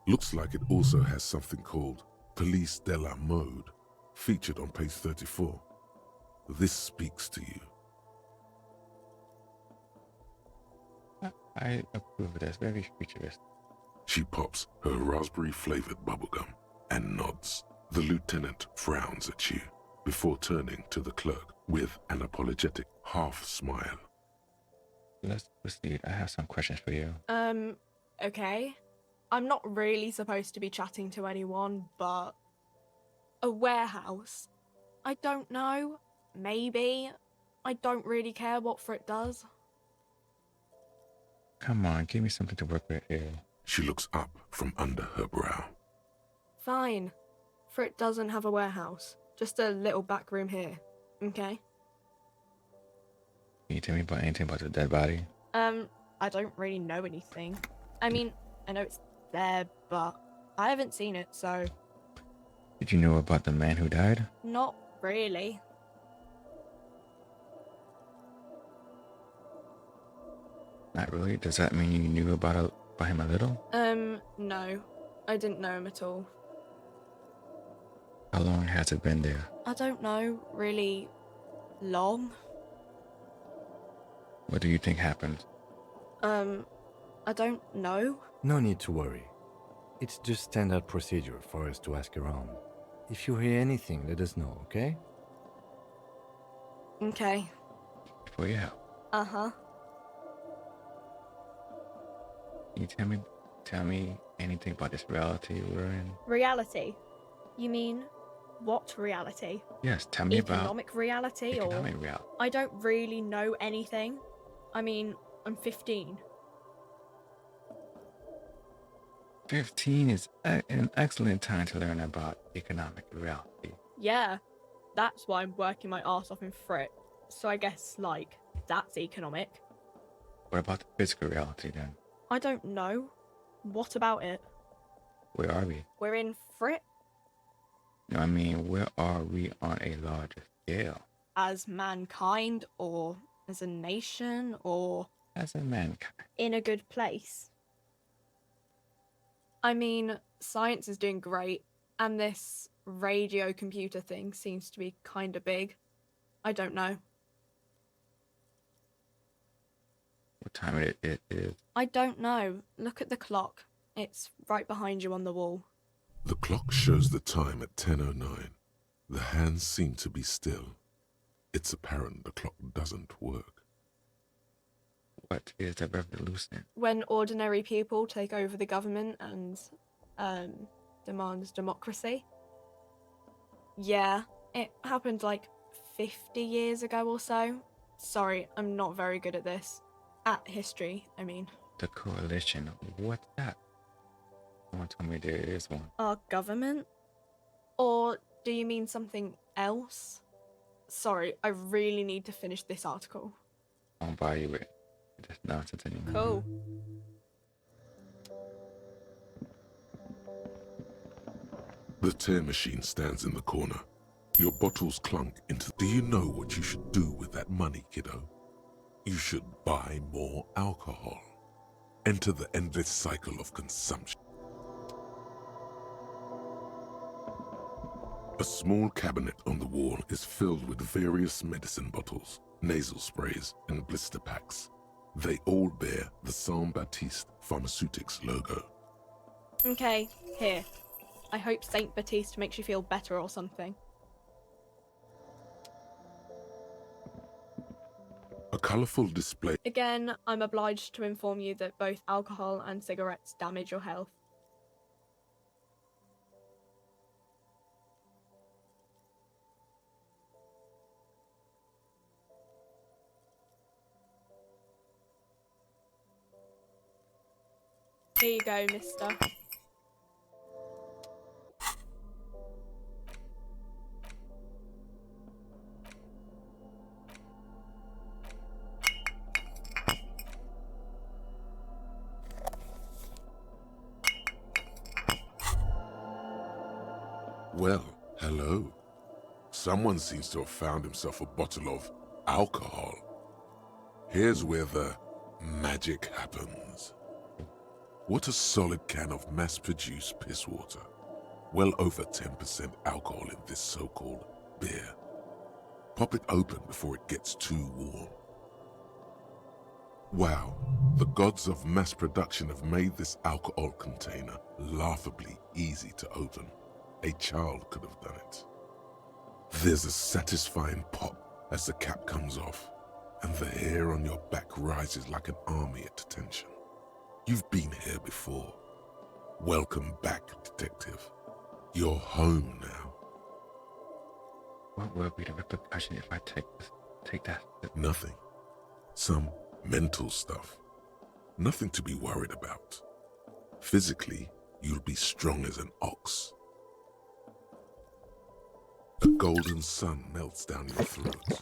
Looks like it also has something called Police de la Mode, featured on page 34. This speaks to you. I approve of this. Very futuristic. She pops her raspberry-flavored bubblegum and nods. The lieutenant frowns at you before turning to the clerk with an apologetic half-smile. Let's proceed. I have some questions for you. Okay. I'm not really supposed to be chatting to anyone, but... a warehouse? I don't know. Maybe. I don't really care what Frit does. Come on, give me something to work with here. She looks up from under her brow. Fine. Frit doesn't have a warehouse. Just a little back room here. Okay? Can you tell me about anything about the dead body? I don't really know anything. I mean, I know it's there, but I haven't seen it, so... Did you know about the man who died? Not really. Not really? Does that mean you knew about him a little? No. I didn't know him at all. How long has it been there? I don't know, really long. What do you think happened? I don't know. No need to worry. It's just standard procedure for us to ask around. If you hear anything, let us know, okay? Okay. For your help. Uh-huh. Can you tell me anything about this reality we're in? Reality? You mean what reality? Yes, tell me about economic reality or economic reality. I don't really know anything. I mean, I'm 15. 15 is an excellent time to learn about economic reality. Yeah, that's why I'm working my arse off in Frit. So I guess, like, that's economic. What about the physical reality then? I don't know. What about it? Where are we? We're in Frit? No, I mean, where are we on a larger scale? as mankind or as a nation or As a mankind. in a good place? I mean, science is doing great, and this radio computer thing seems to be kind of big. I don't know. What time it is? I don't know. Look at the clock. It's right behind you on the wall. The clock shows the time at 10:09. The hands seem to be still. It's apparent the clock doesn't work. What is a revolution? When ordinary people take over the government and demand democracy. Yeah, it happened like 50 years ago or so. Sorry, I'm not very good at this. At history, I mean. The coalition. What's that? Someone told me there is one. Our government? Or do you mean something else? Sorry, I really need to finish this article. I won't buy you it. That's nonsense anymore. Cool. The tear machine stands in the corner. Your bottles clunk into... Do you know what you should do with that money, kiddo? You should buy more alcohol. Enter the endless cycle of consumption. A small cabinet on the wall is filled with various medicine bottles, nasal sprays, and blister packs. They all bear the Saint Baptiste Pharmaceutics logo. Okay, here. I hope Saint Baptiste makes you feel better or something. A colourful display... Again, I'm obliged to inform you that both alcohol and cigarettes damage your health. Here you go, mister. Well, hello. Someone seems to have found himself a bottle of alcohol. Here's where the magic happens. What a solid can of mass-produced piss water. Well over 10% alcohol in this so-called beer. Pop it open before it gets too warm. Wow, the gods of mass production have made this alcohol container laughably easy to open. A child could have done it. There's a satisfying pop as the cap comes off, and the hair on your back rises like an army at attention. You've been here before. Welcome back, detective. You're home now. What will be the repercussion if I take that? Nothing. Some mental stuff. Nothing to be worried about. Physically, you'll be strong as an ox. A golden sun melts down your throat.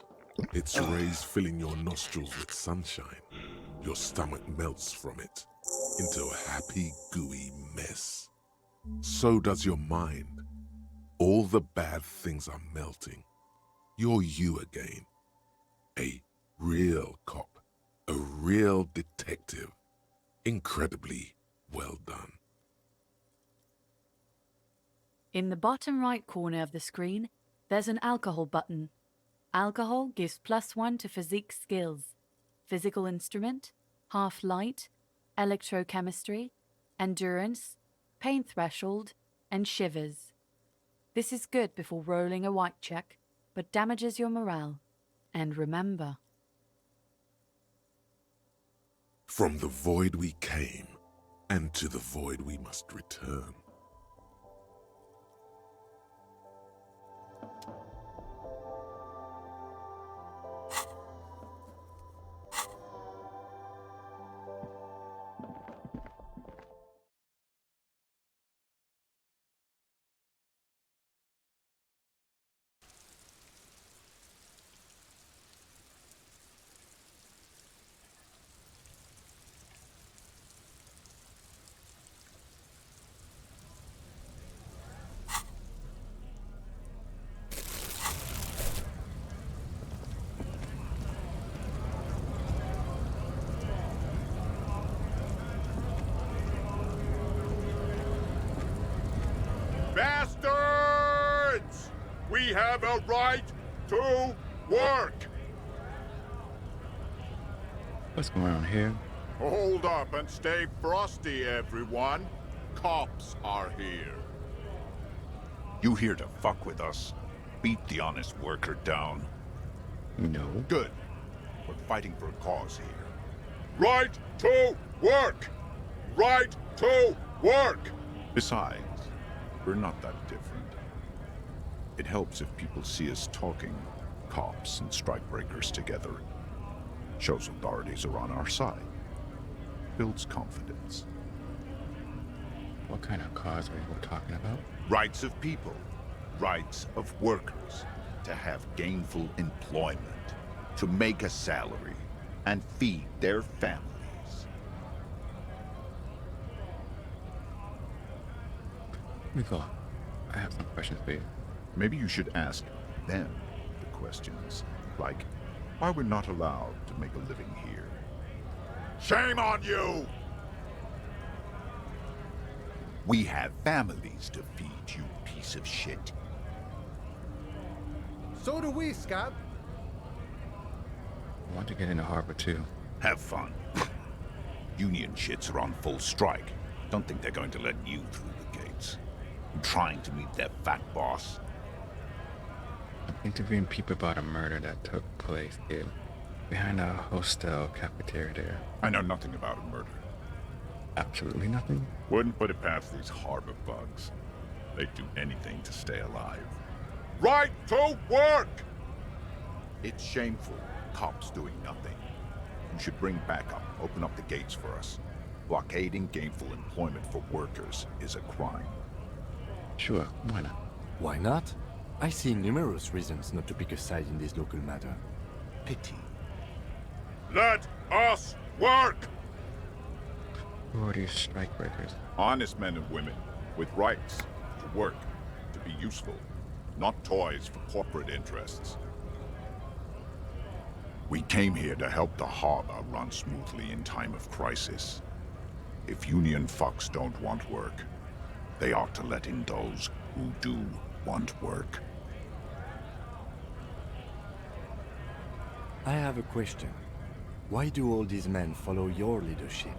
Its rays filling your nostrils with sunshine. Your stomach melts from it into a happy, gooey mess. So does your mind. All the bad things are melting. You're you again. A real cop. A real detective. Incredibly well done. In the bottom right corner of the screen, there's an alcohol button. Alcohol gives +1 to physique skills. Physical instrument, half light, electrochemistry, endurance, pain threshold, and shivers. This is good before rolling a white check, but damages your morale. And remember, from the void we came, and to the void we must return. We have a right to work! What's going on here? Hold up and stay frosty, everyone. Cops are here. You here to fuck with us? Beat the honest worker down? No. Good. We're fighting for a cause here. Right to work! Right to work! Besides, we're not that different. It helps if people see us talking, cops and strikebreakers together. Shows authorities are on our side. Builds confidence. What kind of cause are you talking about? Rights of people. Rights of workers. To have gainful employment. To make a salary. And feed their families. Miko, I have some questions for you. Maybe you should ask them the questions. Like, why we're not allowed to make a living here. Shame on you! We have families to feed, you piece of shit. So do we, Scab. I want to get into harbor too. Have fun. Union shits are on full strike. Don't think they're going to let you through the gates. I'm trying to meet their fat boss. I'm interviewing people about a murder that took place here. Behind a hostel cafeteria there. I know nothing about a murder. Absolutely nothing? Wouldn't put it past these harbor bugs. They'd do anything to stay alive. Right to work! It's shameful. Cops doing nothing. You should bring backup. Open up the gates for us. Blockading gainful employment for workers is a crime. Sure, why not? Why not? I see numerous reasons not to pick a side in this local matter. Pity. Let us work! Who are these strikebreakers? Honest men and women with rights to work, to be useful, not toys for corporate interests. We came here to help the harbor run smoothly in time of crisis. If union fucks don't want work, they ought to let in those who do want work. I have a question. Why do all these men follow your leadership?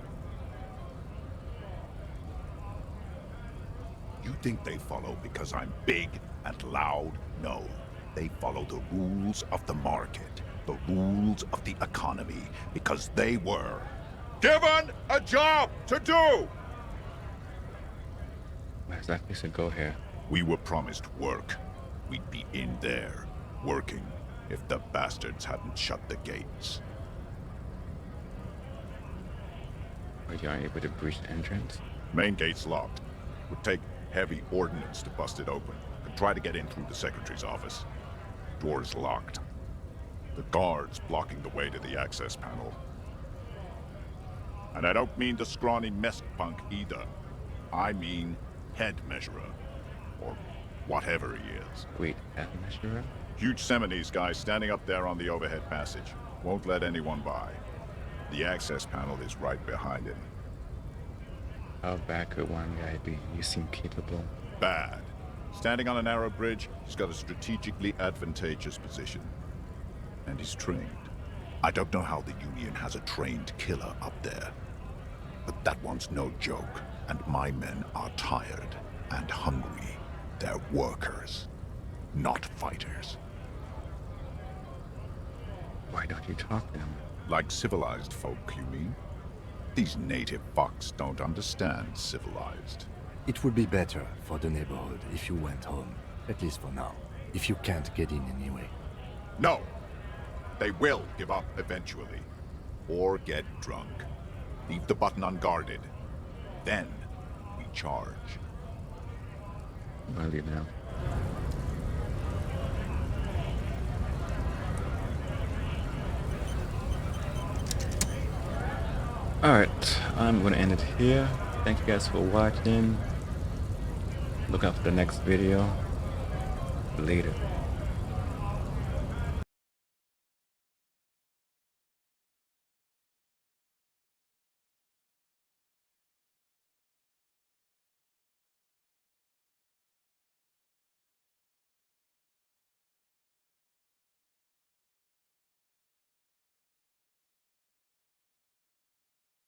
You think they follow because I'm big and loud? No. They follow the rules of the market, the rules of the economy, because they were given a job to do! Where exactly should go here? We were promised work. We'd be in there, working, if the bastards hadn't shut the gates. Are you unable to breach the entrance? Main gate's locked. Would take heavy ordnance to bust it open. Could try to get in through the secretary's office. Door's locked. The guard's blocking the way to the access panel. And I don't mean the scrawny mess punk either. I mean head measurer. Or whatever he is. Wait, head measurer? Huge Seminese guy standing up there on the overhead passage. Won't let anyone by. The access panel is right behind him. How bad could one guy be? You seem capable. Bad. Standing on a narrow bridge, he's got a strategically advantageous position. And he's trained. I don't know how the Union has a trained killer up there. But that one's no joke, and my men are tired and hungry. They're workers, not fighters. Why don't you talk to them? Like civilized folk, you mean? These native fucks don't understand civilized. It would be better for the neighborhood if you went home, at least for now, if you can't get in anyway. No! They will give up eventually. Or get drunk. Leave the button unguarded. Then, we charge. I'm gonna leave now. Alright, I'm gonna end it here. Thank you guys for watching. Look out for the next video. Later.